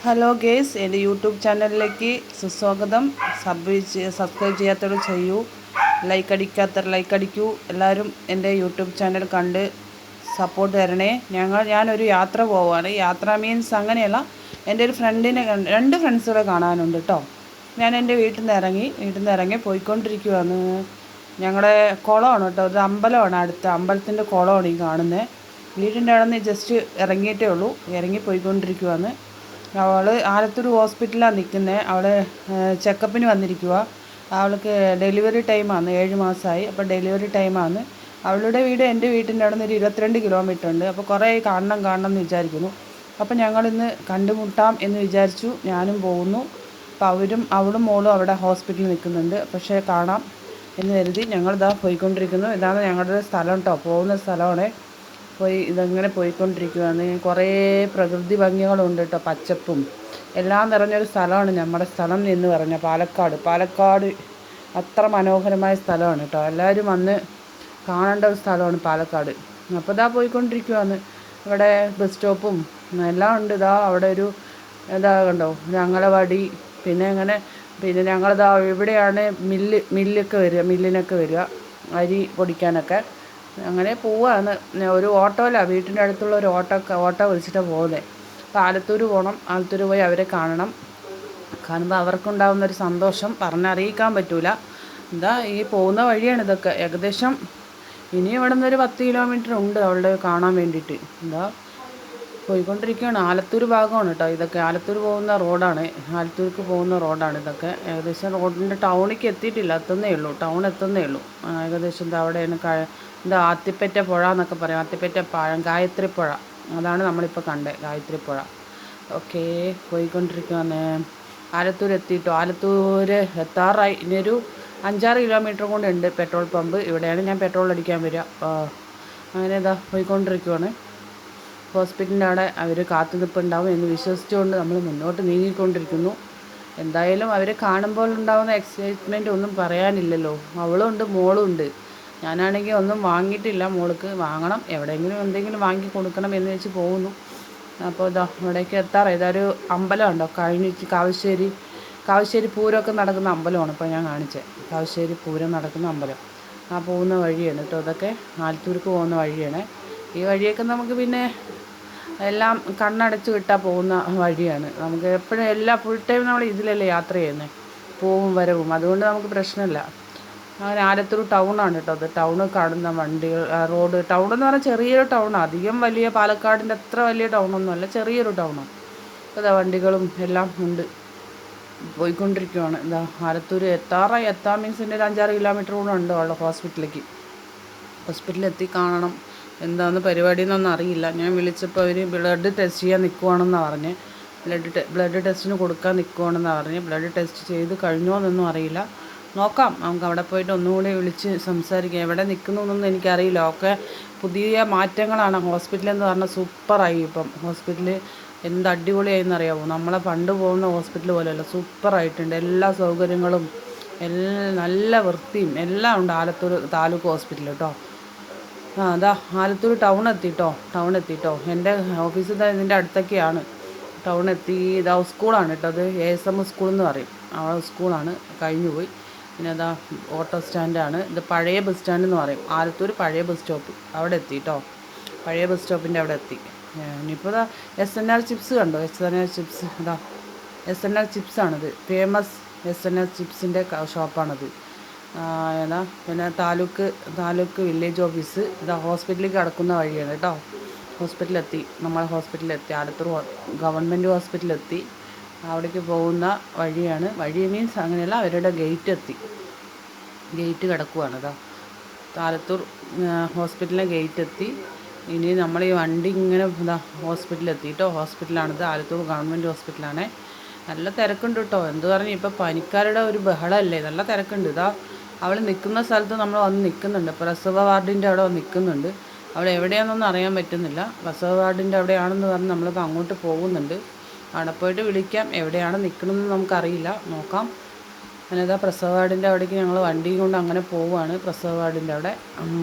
Hello guys, എൻ്റെ YouTube ചാനലിലേക്ക് സുസ്വാഗതം. സബ്സ്ക്രൈബ് ചെയ്യാത്തവർ ചെയ്യൂ, ലൈക്ക് അടിക്കൂ. എല്ലാവരും എൻ്റെ യൂട്യൂബ് ചാനൽ കണ്ട് സപ്പോർട്ട് തരണേ. ഞാനൊരു യാത്ര പോവുകയാണ്. യാത്ര മീൻസ് അങ്ങനെയല്ല, എൻ്റെ ഒരു രണ്ട് ഫ്രണ്ട്സുകളെ കാണാനുണ്ട് കേട്ടോ. ഞാൻ എൻ്റെ വീട്ടിൽ നിന്ന് ഇറങ്ങി പോയിക്കൊണ്ടിരിക്കുകയാണ്. ഞങ്ങളുടെ കുളമാണ് കേട്ടോ, ഒരു അമ്പലമാണ്, അടുത്ത അമ്പലത്തിൻ്റെ കുളമാണ് ഈ കാണുന്നത്. വീടിൻ്റെ അവിടെ നിന്ന് ജസ്റ്റ് ഇറങ്ങിയിട്ടേ ഉള്ളൂ, ഇറങ്ങി പോയിക്കൊണ്ടിരിക്കുകയാണ്. അവൾ ആലത്തൂർ ഹോസ്പിറ്റലിലാണ് നിൽക്കുന്നത്. അവൾ ചെക്കപ്പിന് വന്നിരിക്കുക. അവൾക്ക് ഡെലിവറി ടൈമാണ്, 7 മാസമായി. അപ്പോൾ ഡെലിവറി ടൈമാണ്. അവളുടെ വീട് എൻ്റെ വീട്ടിൻ്റെ അവിടെ നിന്ന് ഒരു 22 കിലോമീറ്റർ ഉണ്ട്. അപ്പോൾ കുറേ കാണണം എന്ന് വിചാരിക്കുന്നു. അപ്പോൾ ഞങ്ങളിന്ന് കണ്ടുമുട്ടാം എന്ന് വിചാരിച്ചു. ഞാനും പോകുന്നു. അപ്പോൾ അവളും മോളും അവിടെ ഹോസ്പിറ്റലിൽ നിൽക്കുന്നുണ്ട്. പക്ഷേ കാണാം എന്ന് കരുതി ഞങ്ങളിതാ പോയിക്കൊണ്ടിരിക്കുന്നു. ഇതാണ് ഞങ്ങളുടെ സ്ഥലം കേട്ടോ, പോകുന്ന സ്ഥലമാണ്. ഇതങ്ങനെ പോയിക്കൊണ്ടിരിക്കുകയാണ്. കുറേ പ്രകൃതി ഭംഗികളുണ്ട് കേട്ടോ, പച്ചപ്പും എല്ലാം നിറഞ്ഞൊരു സ്ഥലമാണ് നമ്മുടെ സ്ഥലം എന്ന് പറഞ്ഞാൽ പാലക്കാട്. അത്ര മനോഹരമായ സ്ഥലമാണ് കേട്ടോ. എല്ലാവരും വന്ന് കാണേണ്ട ഒരു സ്ഥലമാണ് പാലക്കാട്. അപ്പോൾ ഇതാ പോയിക്കൊണ്ടിരിക്കുകയാണ്. ഇവിടെ ബസ് സ്റ്റോപ്പും എല്ലാം ഉണ്ട്. അവിടെ ഒരു കണ്ടോ, ഒരു അംഗനവാടി. പിന്നെ ഞങ്ങളിതാ ഇവിടെയാണ് മില്ലിനൊക്കെ വരിക അരി പൊടിക്കാനൊക്കെ. അങ്ങനെ പോവാണ്. ഒരു ഓട്ടോയിലാണ്, വീട്ടിൻ്റെ അടുത്തുള്ള ഒരു ഓട്ടോ വിളിച്ചിട്ടാണ് പോകുന്നത്. അപ്പോൾ ആലത്തൂർ പോകണം. ആലത്തൂർ പോയി അവരെ കാണുമ്പോൾ അവർക്കുണ്ടാകുന്നൊരു സന്തോഷം പറഞ്ഞറിയിക്കാൻ പറ്റില്ല. ഈ പോകുന്ന വഴിയാണ് ഇതൊക്കെ. ഏകദേശം ഇനി ഇവിടെ നിന്നൊരു 10 കിലോമീറ്റർ ഉണ്ട് അവളുടെ കാണാൻ വേണ്ടിയിട്ട്. പോയിക്കൊണ്ടിരിക്കുകയാണ്. ആലത്തൂർ ഭാഗമാണ് കേട്ടോ ഇതൊക്കെ. ആലത്തൂർ പോകുന്ന റോഡാണ്, ആലത്തൂർക്ക് പോകുന്ന റോഡാണ് ഇതൊക്കെ. ഏകദേശം റോഡിൻ്റെ ടൗണിലേക്ക് എത്തിയിട്ടില്ല, ടൗൺ എത്തുന്നേ ഉള്ളൂ. ഏകദേശം അവിടെയാണ് ആത്തിപ്പറ്റ പുഴ എന്നൊക്കെ പറയും. ആത്തിപ്പറ്റ ഗായത്രി പുഴ, അതാണ് നമ്മളിപ്പോൾ കണ്ടത്, ഗായത്രി പുഴ. ഓക്കേ, പോയിക്കൊണ്ടിരിക്കുകയാണ്. ആലത്തൂർ എത്താറായി. ഇനിയൊരു 5-6 കിലോമീറ്റർ കൊണ്ടുണ്ട് പെട്രോൾ പമ്പ്. ഇവിടെയാണ് ഞാൻ പെട്രോൾ അടിക്കാൻ വരിക. അങ്ങനെ പോയിക്കൊണ്ടിരിക്കുകയാണ്. ഹോസ്പിറ്റലിൻ്റെ അവിടെ അവർ കാത്തുനിൽപ്പുണ്ടാവും എന്ന് വിശ്വസിച്ചുകൊണ്ട് നമ്മൾ മുന്നോട്ട് നീങ്ങിക്കൊണ്ടിരിക്കുന്നു. എന്തായാലും അവരെ കാണുമ്പോൾ ഉണ്ടാകുന്ന എക്സൈറ്റ്മെൻറ്റ് ഒന്നും പറയാനില്ലല്ലോ. അവളും ഉണ്ട്, മോളും ഉണ്ട്. ഞാനാണെങ്കിൽ ഒന്നും വാങ്ങിയിട്ടില്ല, മോൾക്ക് വാങ്ങണം. എന്തെങ്കിലും വാങ്ങി കൊടുക്കണം എന്ന് വെച്ച് പോകുന്നു. അപ്പോൾ ഇവിടേക്ക് എത്താറായി. ഇതൊരു അമ്പലം ഉണ്ടോ, കാവശ്ശേരി പൂരമൊക്കെ നടക്കുന്ന അമ്പലമാണ് ഇപ്പോൾ ഞാൻ കാണിച്ചത്. കാവശ്ശേരി പൂരം നടക്കുന്ന അമ്പലം. പോകുന്ന വഴിയാണ് കേട്ടോ ഇതൊക്കെ. ആലത്തൂർക്ക് പോകുന്ന വഴിയാണ്. ഈ വഴിയൊക്കെ നമുക്ക് പിന്നെ എല്ലാം കണ്ണടച്ച് വിട്ടാൽ പോകുന്ന വഴിയാണ്. നമുക്ക് എപ്പോഴും ഫുൾ ടൈം നമ്മൾ ഇതിലല്ലേ യാത്ര ചെയ്യുന്നത്, പോവും വരവും. അതുകൊണ്ട് നമുക്ക് പ്രശ്നമില്ല. അങ്ങനെ ആലത്തൂർ ടൗണാണ് കേട്ടോ അത്. ടൗണ് കാണുന്ന വണ്ടികൾ, റോഡ്. ടൗൺ എന്ന് പറഞ്ഞാൽ ചെറിയൊരു ടൗണാണ്, അധികം വലിയ പാലക്കാടിൻ്റെ അത്ര വലിയ ടൗണൊന്നുമല്ല, ചെറിയൊരു ടൗണാണ്. അപ്പോൾ വണ്ടികളും എല്ലാം ഉണ്ട്. പോയിക്കൊണ്ടിരിക്കുകയാണ്. ആലത്തൂർ എത്താൻ മീൻസ് ഒരു 5-6 കിലോമീറ്റർ കൂടെ ഉണ്ട് അവളുടെ ഹോസ്പിറ്റലിലെത്തി കാണണം. എന്താണെന്ന് പരിപാടി എന്നൊന്നും അറിയില്ല. ഞാൻ വിളിച്ചപ്പോൾ അവർ ബ്ലഡ് ടെസ്റ്റ് ചെയ്യാൻ നിൽക്കുവാണെന്നാണ് പറഞ്ഞത്. ബ്ലഡ് ടെസ്റ്റിന് കൊടുക്കാൻ നിൽക്കുവാണെന്നാണ് പറഞ്ഞത്. ബ്ലഡ് ടെസ്റ്റ് ചെയ്ത് കഴിഞ്ഞോ എന്നൊന്നും അറിയില്ല. നോക്കാം, നമുക്ക് അവിടെ പോയിട്ട് ഒന്നുകൂടി വിളിച്ച് സംസാരിക്കാം. എവിടെ നിൽക്കുന്നൊന്നും എനിക്കറിയില്ല. ഒക്കെ പുതിയ മാറ്റങ്ങളാണ്. ഹോസ്പിറ്റലെന്ന് പറഞ്ഞാൽ സൂപ്പറായി. ഇപ്പം ഹോസ്പിറ്റൽ എന്ത് അടിപൊളിയായെന്നറിയാമോ. നമ്മളെ പണ്ട് പോകുന്ന ഹോസ്പിറ്റൽ പോലെയല്ല, സൂപ്പറായിട്ടുണ്ട്. എല്ലാ സൗകര്യങ്ങളും നല്ല വൃത്തിയും എല്ലാം ഉണ്ട് ആലത്തൂർ താലൂക്ക് ഹോസ്പിറ്റൽ കേട്ടോ. ആലത്തൂർ ടൗൺ എത്തിട്ടോ. എൻ്റെ ഓഫീസ് ഇതിൻ്റെ അടുത്തൊക്കെയാണ്. ടൗൺ എത്തി. സ്കൂളാണ് കേട്ടോ അത്. ASM സ്കൂൾ എന്ന് പറയും. ആ സ്കൂളാണ്, കഴിഞ്ഞു പോയി. പിന്നെ ഓട്ടോ സ്റ്റാൻഡാണ് ഇത്. പഴയ ബസ് സ്റ്റാൻഡ് എന്ന് പറയും. ആലത്തൂർ പഴയ ബസ് സ്റ്റോപ്പ് അവിടെ എത്തിട്ടോ. പഴയ ബസ് സ്റ്റോപ്പിൻ്റെ അവിടെ എത്തി. ഇനിയിപ്പോൾ SNR ചിപ്സ് കണ്ടോ, SNR ചിപ്സ്. SNR ചിപ്സാണിത്, ഫേമസ് SNR ചിപ്സിൻ്റെ ഷോപ്പാണത്. പിന്നെ താലൂക്ക് വില്ലേജ് ഓഫീസ്. ഹോസ്പിറ്റലിലേക്ക് കടക്കുന്ന വഴിയാണ് കേട്ടോ. ഹോസ്പിറ്റലിലെത്തി. ആലത്തൂർ ഗവൺമെൻറ് ഹോസ്പിറ്റലിലെത്തി. അവിടേക്ക് പോകുന്ന വഴിയാണ്. വഴി മീൻസ് അങ്ങനെയല്ല, അവരുടെ ഗേറ്റ് കിടക്കുവാണ്. ആലത്തൂർ ഹോസ്പിറ്റലിലെ ഗേറ്റ് എത്തി. ഇനി നമ്മൾ ഈ വണ്ടി ഇങ്ങനെ ഹോസ്പിറ്റലിലെത്തി കേട്ടോ. ഹോസ്പിറ്റലാണിത്, ആലത്തൂർ ഗവൺമെൻറ് ഹോസ്പിറ്റലാണ്. നല്ല തിരക്കുണ്ട് കേട്ടോ. എന്ത് പറഞ്ഞു, ഇപ്പോൾ പനിക്കാരുടെ ഒരു ബഹളമല്ലേ, നല്ല തിരക്കുണ്ട്. അവൾ നിൽക്കുന്ന സ്ഥലത്ത് നമ്മൾ വന്ന് നിൽക്കുന്നുണ്ട്. പ്രസവ വാർഡിൻ്റെ അവിടെ വന്ന് നിൽക്കുന്നുണ്ട്. അവൾ എവിടെയാണെന്നൊന്നും അറിയാൻ പറ്റുന്നില്ല. പ്രസവ വാർഡിൻ്റെ അവിടെയാണെന്ന് പറഞ്ഞ് നമ്മളിപ്പോൾ അങ്ങോട്ട് പോകുന്നുണ്ട്. അവിടെ പോയിട്ട് വിളിക്കാം. എവിടെയാണ് നിൽക്കണമെന്ന് നമുക്കറിയില്ല, നോക്കാം. അങ്ങനെ പ്രസവ വാർഡിൻ്റെ അവിടേക്ക് ഞങ്ങൾ വണ്ടിയും കൊണ്ട് അങ്ങനെ പോവുകയാണ്. പ്രസവ വാർഡിൻ്റെ അവിടെ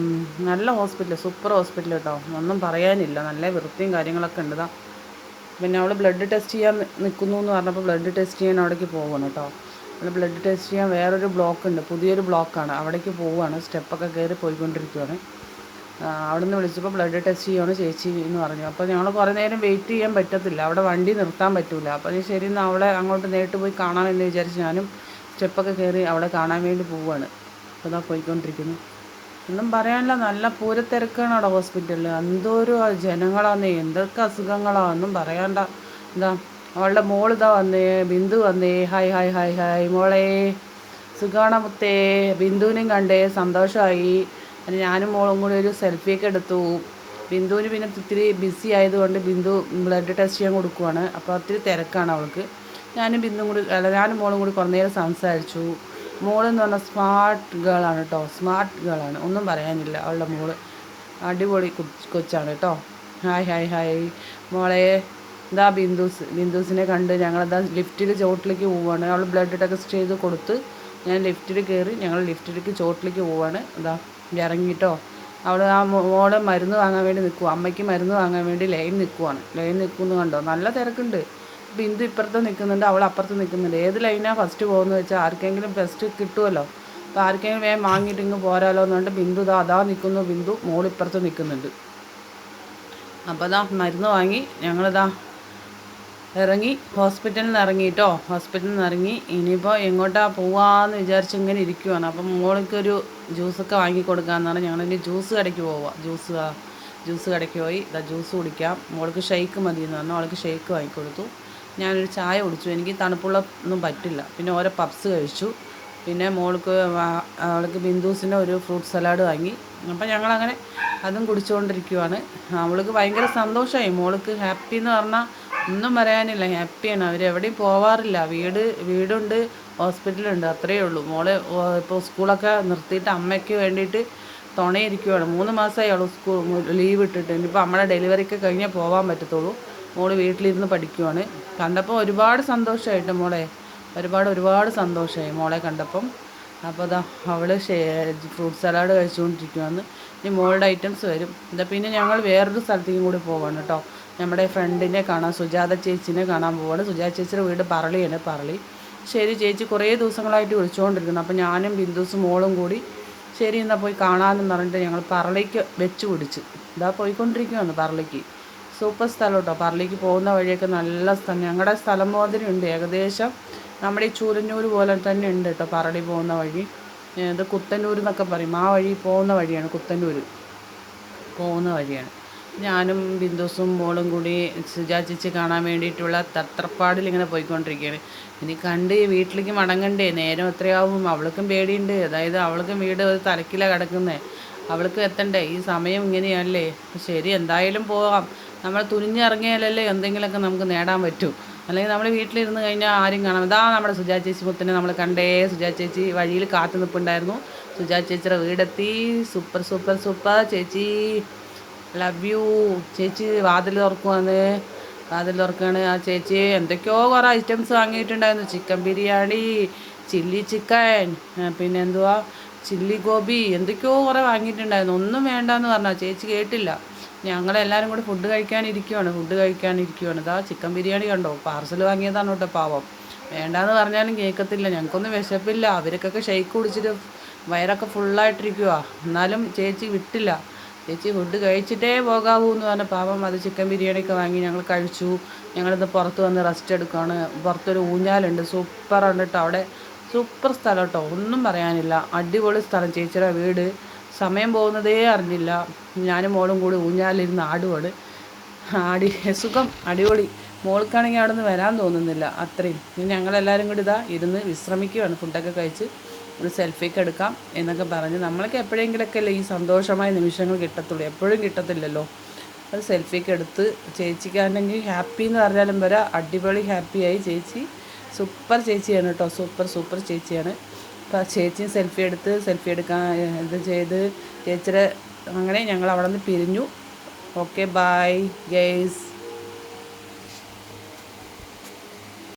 നല്ല ഹോസ്പിറ്റൽ, സൂപ്പർ ഹോസ്പിറ്റൽ കേട്ടോ, ഒന്നും പറയാനില്ല. നല്ല വൃത്തിയും കാര്യങ്ങളൊക്കെ ഉണ്ട്. പിന്നെ അവൾ ബ്ലഡ് ടെസ്റ്റ് ചെയ്യാൻ നിൽക്കുന്നു എന്ന് പറഞ്ഞപ്പോൾ ബ്ലഡ് ടെസ്റ്റ് ചെയ്യാൻ അവിടേക്ക് പോവുകയാണ് കേട്ടോ. അവൾ ബ്ലഡ് ടെസ്റ്റ് ചെയ്യാൻ വേറൊരു ബ്ലോക്ക് ഉണ്ട്, പുതിയൊരു ബ്ലോക്കാണ്, അവിടേക്ക് പോവുകയാണ്. സ്റ്റെപ്പൊക്കെ കയറി പോയിക്കൊണ്ടിരിക്കുകയാണ്. അവിടെ നിന്ന് വിളിച്ചപ്പോൾ ബ്ലഡ് ടെസ്റ്റ് ചെയ്യുകയാണ് ചേച്ചി എന്ന് പറഞ്ഞു. അപ്പോൾ ഞങ്ങൾ കുറേ നേരം വെയിറ്റ് ചെയ്യാൻ പറ്റത്തില്ല, അവിടെ വണ്ടി നിർത്താൻ പറ്റില്ല. അപ്പോൾ ശരി എന്നാൽ അവളെ അങ്ങോട്ട് നേരിട്ട് പോയി കാണാമെന്ന് വിചാരിച്ച് ഞാനും സ്റ്റെപ്പൊക്കെ കയറി അവളെ കാണാൻ വേണ്ടി പോവുകയാണ്. അപ്പോൾ ഇതാ പോയിക്കൊണ്ടിരിക്കുന്നു. ഒന്നും പറയാനില്ല, നല്ല പൂരത്തിരക്കാണ് അവിടെ ഹോസ്പിറ്റലിൽ. എന്തോരം ജനങ്ങളാന്നേ, എന്തൊക്കെ അസുഖങ്ങളാണെന്നും പറയാണ്ട. എന്താ അവളുടെ മോളിതാ വന്നേ, ബിന്ദു വന്നേ. ഹായ് ഹായ് ഹായ് ഹായ് മോളെ, സുഖാണ മുത്തേ. ബിന്ദുവിനെയും കണ്ടേ, സന്തോഷമായി. ഞാനും മോളും കൂടി ഒരു സെൽഫിയൊക്കെ എടുത്തു. ബിന്ദുവിന് പിന്നെ ഇത്തിരി ബിസി ആയതുകൊണ്ട് ബിന്ദു ബ്ലഡ് ടെസ്റ്റ് ചെയ്യാൻ കൊടുക്കുവാണ്. അപ്പോൾ ഒത്തിരി തിരക്കാണ് അവൾക്ക്. ഞാനും മോളും കൂടി കുറേ നേരം സംസാരിച്ചു. മോളെന്ന് പറഞ്ഞാൽ സ്മാർട്ട് ഗേളാണ് കേട്ടോ, സ്മാർട്ട് ഗേളാണ്, ഒന്നും പറയാനില്ല. അവളുടെ മോള് അടിപൊളി കൊച്ചാണ് കേട്ടോ. ഹായ് ഹായ് ഹായ് മോളെ. ഇതാ ബിന്ദുസിനെ കണ്ട് ഞങ്ങളിതാ ലിഫ്റ്റിൽ ചോട്ടിലേക്ക് പോവുകയാണ്. അവൾ ബ്ലഡ് ടെസ്റ്റ് ചെയ്ത് കൊടുത്ത് ഞാൻ ലിഫ്റ്റിൽ കയറി, ഞങ്ങൾ ലിഫ്റ്റിലേക്ക് ചോട്ടിലേക്ക് പോവുകയാണ്. ഇതാ ഇറങ്ങിയിട്ടോ. അവൾ ആ മോളെ മരുന്ന് വാങ്ങാൻ വേണ്ടി നിൽക്കുക, അമ്മയ്ക്ക് മരുന്ന് വാങ്ങാൻ വേണ്ടി ലൈൻ നിൽക്കുന്നു കണ്ടോ, നല്ല തിരക്കുണ്ട്. ബിന്ദു ഇപ്പുറത്ത് നിൽക്കുന്നുണ്ട്, അവൾ അപ്പുറത്ത് നിൽക്കുന്നുണ്ട്. ഏത് ലൈനാണ് ഫസ്റ്റ് പോകുന്നത് വെച്ചാൽ ആർക്കെങ്കിലും ഫസ്റ്റ് കിട്ടുമല്ലോ. അപ്പോൾ ആർക്കെങ്കിലും വേഗം വാങ്ങിയിട്ട് ഇങ്ങ് പോരാലോ എന്നുകൊണ്ട് ബിന്ദു അതാ നിൽക്കുന്നു. ബിന്ദു മോളിപ്പുറത്ത് നിൽക്കുന്നുണ്ട്. അപ്പോൾ അതാ മരുന്ന് വാങ്ങി ഞങ്ങളിതാ ഇറങ്ങി, ഹോസ്പിറ്റലിൽ നിന്ന് ഇറങ്ങിയിട്ടോ. ഹോസ്പിറ്റലിൽ നിന്ന് ഇറങ്ങി ഇനിയിപ്പോൾ എങ്ങോട്ടാണ് പോവാമെന്ന് വിചാരിച്ച് ഇങ്ങനെ ഇരിക്കുവാണ്. അപ്പം മോൾക്കൊരു ജ്യൂസൊക്കെ വാങ്ങി കൊടുക്കാമെന്നാണ് ഞങ്ങളിനി ജ്യൂസ് കടയ്ക്ക് പോവുക. ജ്യൂസ് കടയ്ക്ക് പോയി ഇതാ ജ്യൂസ് കുടിക്കാം. മോൾക്ക് ഷെയ്ക്ക് മതി എന്ന് പറഞ്ഞു, അവൾക്ക് ഷെയ്ക്ക് വാങ്ങിക്കൊടുത്തു. ഞാനൊരു ചായ കുടിച്ചു, എനിക്ക് തണുപ്പുള്ള ഒന്നും പറ്റില്ല. പിന്നെ ഓരോ പപ്സ് കഴിച്ചു. പിന്നെ അവൾക്ക് ബിന്ദുസിൻ്റെ ഒരു ഫ്രൂട്ട് സലാഡ് വാങ്ങി. അപ്പം ഞങ്ങളങ്ങനെ അതും കുടിച്ചുകൊണ്ടിരിക്കുവാണ്. അവൾക്ക് ഭയങ്കര സന്തോഷമായി. മോൾക്ക് ഹാപ്പി എന്ന് പറഞ്ഞാൽ ഒന്നും പറയാനില്ല, ഹാപ്പിയാണ്. അവരെവിടെയും പോവാറില്ല. വീടുണ്ട്, ഹോസ്പിറ്റലുണ്ട്, അത്രയേ ഉള്ളൂ. മോളെ ഇപ്പോൾ സ്കൂളൊക്കെ നിർത്തിയിട്ട് അമ്മയ്ക്ക് വേണ്ടിയിട്ട് തുണയിരിക്കുവാണ്. 3 മാസമായി അവൾ ലീവ് ഇട്ടിട്ട്. ഇനിയിപ്പോൾ നമ്മുടെ ഡെലിവറിക്ക് കഴിഞ്ഞേ പോകാൻ പറ്റത്തുള്ളൂ. മോള് വീട്ടിലിരുന്ന് പഠിക്കുവാണ്. കണ്ടപ്പോൾ ഒരുപാട് സന്തോഷമായിട്ട് മോളെ, ഒരുപാട് സന്തോഷമായി മോളെ കണ്ടപ്പം. അപ്പോൾ അതാ അവൾ ഫ്രൂട്ട് സലാഡ് കഴിച്ചുകൊണ്ടിരിക്കുവാന്ന്. ഇനി മോളുടെ ഐറ്റംസ് വരും. പിന്നെ ഞങ്ങൾ വേറൊരു സ്ഥലത്തേക്കും കൂടി പോവാണ് കേട്ടോ. നമ്മുടെ ഫ്രണ്ടിനെ കാണാൻ, സുജാത ചേച്ചിനെ കാണാൻ പോവാണ്. സുജാത ചേച്ചിയുടെ വീട് പറളിയാണ്, പറളി. ശരി ചേച്ചി കുറേ ദിവസങ്ങളായിട്ട് വിളിച്ചുകൊണ്ടിരിക്കുന്നു. അപ്പോൾ ഞാനും ബിന്ദുസും മോളും കൂടി ശരി എന്നാൽ പോയി കാണാമെന്ന് പറഞ്ഞിട്ട് ഞങ്ങൾ പറളിക്ക് വെച്ച് പിടിച്ച് ഇതാ പോയിക്കൊണ്ടിരിക്കുകയാണ്. പറളിക്ക് സൂപ്പർ സ്ഥലം കേട്ടോ. പറളിക്ക് പോകുന്ന വഴിയൊക്കെ നല്ല സ്ഥലം. ഞങ്ങളുടെ സ്ഥലം മാതിരി ഉണ്ട്, ഏകദേശം നമ്മുടെ ഈ ചൂരന്നൂർ പോലെ തന്നെ ഉണ്ട് കേട്ടോ പറളി പോകുന്ന വഴി. ഇത് കുത്തന്നൂർ എന്നൊക്കെ പറയും, ആ വഴി പോകുന്ന വഴിയാണ്, കുത്തന്നൂർ പോകുന്ന വഴിയാണ്. ഞാനും ബിന്ദുസും മോളും കൂടി സുജാ ചേച്ചി കാണാൻ വേണ്ടിയിട്ടുള്ള തത്രപ്പാടിൽ ഇങ്ങനെ പോയിക്കൊണ്ടിരിക്കുകയാണ്. ഇനി കണ്ട് വീട്ടിലേക്ക് മടങ്ങണ്ടേ, നേരം എത്രയാവും. അവൾക്കും പേടിയുണ്ട്, അതായത് അവൾക്കും വീട് ഒരു തലക്കിലാണ് കിടക്കുന്നത്, അവൾക്ക് എത്തണ്ടേ. ഈ സമയം ഇങ്ങനെയല്ലേ. ശരി എന്തായാലും പോകാം. നമ്മൾ തുനിഞ്ഞിറങ്ങിയാലല്ലേ എന്തെങ്കിലുമൊക്കെ നമുക്ക് നേടാൻ പറ്റൂ. അല്ലെങ്കിൽ നമ്മൾ വീട്ടിലിരുന്ന് കഴിഞ്ഞാൽ ആരും കാണാം. ഇതാ നമ്മുടെ സുജാ ചേച്ചി മുത്തിനെ നമ്മൾ കണ്ടേ. സുജാ ചേച്ചി വഴിയിൽ കാത്തു നിൽപ്പുണ്ടായിരുന്നു. സുജാ ചേച്ചിയുടെ വീടെത്തി. സൂപ്പർ സൂപ്പർ സൂപ്പർ ചേച്ചി, ലവ് യു ചേച്ചി. വാതിൽ തുറക്കുകയാണ് ആ ചേച്ചി. എന്തൊക്കെയോ കുറേ ഐറ്റംസ് വാങ്ങിയിട്ടുണ്ടായിരുന്നു. ചിക്കൻ ബിരിയാണി, ചില്ലി ചിക്കൻ, പിന്നെ എന്തുവാ ചില്ലി ഗോബി, എന്തൊക്കെയോ കുറേ വാങ്ങിയിട്ടുണ്ടായിരുന്നു. ഒന്നും വേണ്ടെന്ന് പറഞ്ഞാൽ ചേച്ചി കേട്ടില്ല. ഞങ്ങളെല്ലാവരും കൂടി ഫുഡ് കഴിക്കാനിരിക്കുവാണ്. ഇതാ ചിക്കൻ ബിരിയാണി കണ്ടോ, പാർസൽ വാങ്ങിയതാണ് കേട്ടോ പാവം. വേണ്ടാന്ന് പറഞ്ഞാലും കേൾക്കത്തില്ല. ഞങ്ങൾക്കൊന്നും വിശപ്പില്ല. അവർക്കൊക്കെ ഷെയ്ക്ക് കുടിച്ചിട്ട് വയറൊക്കെ ഫുള്ളായിട്ടിരിക്കുക. എന്നാലും ചേച്ചി വിട്ടില്ല. ചേച്ചി ഫുഡ് കഴിച്ചിട്ടേ പോകാവൂ എന്ന് പറഞ്ഞ പാവം അത് ചിക്കൻ ബിരിയാണിയൊക്കെ വാങ്ങി ഞങ്ങൾ കഴിച്ചു. ഞങ്ങളിത് പുറത്ത് വന്ന് റെസ്റ്റ് എടുക്കുകയാണ്. പുറത്തൊരു ഊഞ്ഞാലുണ്ട്, സൂപ്പറാണ് കേട്ടോ. അവിടെ സൂപ്പർ സ്ഥലം കേട്ടോ, ഒന്നും പറയാനില്ല. അടിപൊളി സ്ഥലം. ചേച്ചിയുടെ വീട് സമയം പോകുന്നതേ അറിഞ്ഞില്ല. ഞാനും മോളും കൂടി ഊഞ്ഞാലിരുന്ന് ആടുവാണ്. സുഖം, അടിപൊളി. മോൾക്കാണെങ്കിൽ അവിടെ നിന്ന് വരാൻ തോന്നുന്നില്ല അത്രയും. ഇനി ഞങ്ങളെല്ലാവരും കൂടി ഇതാ ഇരുന്ന് വിശ്രമിക്കുകയാണ്. ഫുഡൊക്കെ കഴിച്ച് ഒരു സെൽഫിയൊക്കെ എടുക്കാം എന്നൊക്കെ പറഞ്ഞ്. നമ്മൾക്ക് എപ്പോഴെങ്കിലൊക്കെ അല്ലേ ഈ സന്തോഷമായ നിമിഷങ്ങൾ കിട്ടത്തുള്ളൂ, എപ്പോഴും കിട്ടത്തില്ലല്ലോ. അത് സെൽഫിയൊക്കെ എടുത്ത് ചേച്ചിക്കാണെങ്കിൽ ഹാപ്പി എന്ന് പറഞ്ഞാലും വരെ അടിപൊളി ഹാപ്പിയായി ചേച്ചി. സൂപ്പർ ചേച്ചിയാണ് കേട്ടോ, സൂപ്പർ ചേച്ചിയാണ്. അപ്പോൾ ചേച്ചിയും സെൽഫി എടുക്കാൻ ഇത് ചെയ്ത് ചേച്ചിയുടെ അങ്ങനെ ഞങ്ങൾ അവിടെ നിന്ന് പിരിഞ്ഞു. Okay bye guys.